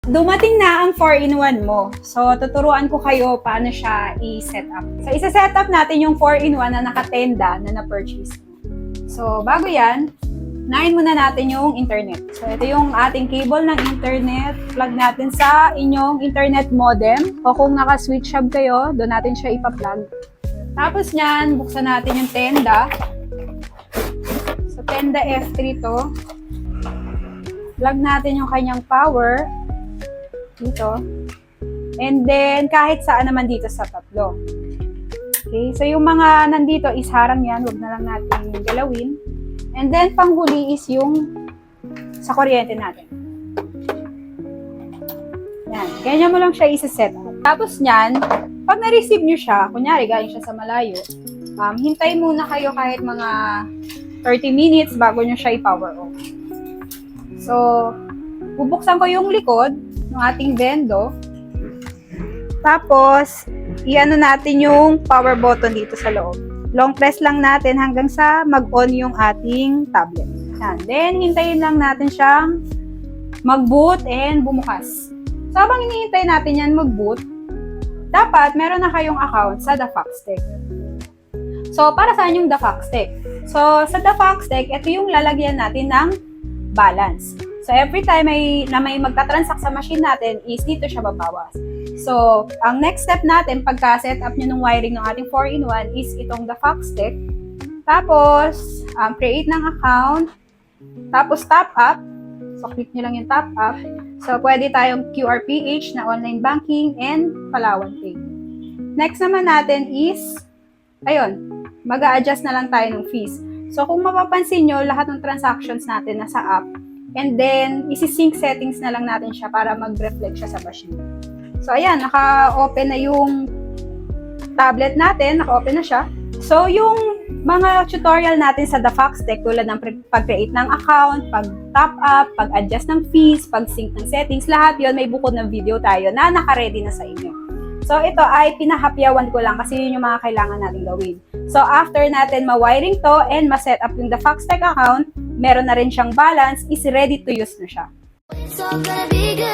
Dumating na ang 4-in-1 mo. So, tuturuan ko kayo paano siya i-set up. So, isa-set up natin yung 4-in-1 na nakatenda na na-purchase mo. So, bago yan, unahin muna natin yung internet. So, ito yung ating cable ng internet. Plug natin sa inyong internet modem. O kung naka-switch hub kayo, doon natin siya ipa-plug. Tapos nyan, buksan natin yung tenda. So, tenda F3 to. Plug natin yung kanyang power. Dito. And then, kahit saan naman dito sa tatlo. Okay, so yung mga nandito is harang yan. Huwag na lang natin galawin. And then, panghuli is yung sa kuryente natin. Yan. Ganyan mo lang siya isa-set up. Tapos nyan, pag na-receive nyo siya, kunyari galing siya sa malayo, hintay muna kayo kahit mga 30 minutes bago nyo siya i-power off. So, bubuksan ko yung likod ng ating vendo. Tapos, i-ano natin yung power button dito sa loob. Long press lang natin hanggang sa mag-on yung ating tablet. Yan. Then, hintayin lang natin siyang mag-boot and bumukas. So, habang hinihintay natin yan mag-boot, dapat meron na kayong account sa The Foxtech. So, para saan yung The Foxtech? So, sa The Foxtech, ito yung lalagyan natin ng balance. So, every time may magta-transact sa machine natin is dito siya babawas. So, ang next step natin pagka-set up nyo ng wiring ng ating 4-in-1 is itong The Foxtech. Tapos, create ng account. Tapos, top up. So, click nyo lang yung top up. So, pwede tayong QRPH na online banking and Palawan Pay. Next naman natin is, ayun, mag-a-adjust na lang tayo ng fees. So, kung mapapansin nyo, lahat ng transactions natin nasa app. And then, isi-sync settings na lang natin siya para mag-reflect siya sa machine. So, ayan, naka-open na yung tablet natin. Naka-open na siya. So, yung mga tutorial natin sa The Foxtech, tulad ng pag-create ng account, pag-top up, pag-adjust ng fees, pag-sync ng settings, lahat yon may bukod ng video tayo na naka-ready na sa inyo. So, ito ay pinahapyawan ko lang kasi yun yung mga kailangan natin gawin. So, after natin ma-wiring to and ma-set up yung The Foxtech account, meron na rin siyang balance, is ready to use na siya. It's all gonna be good.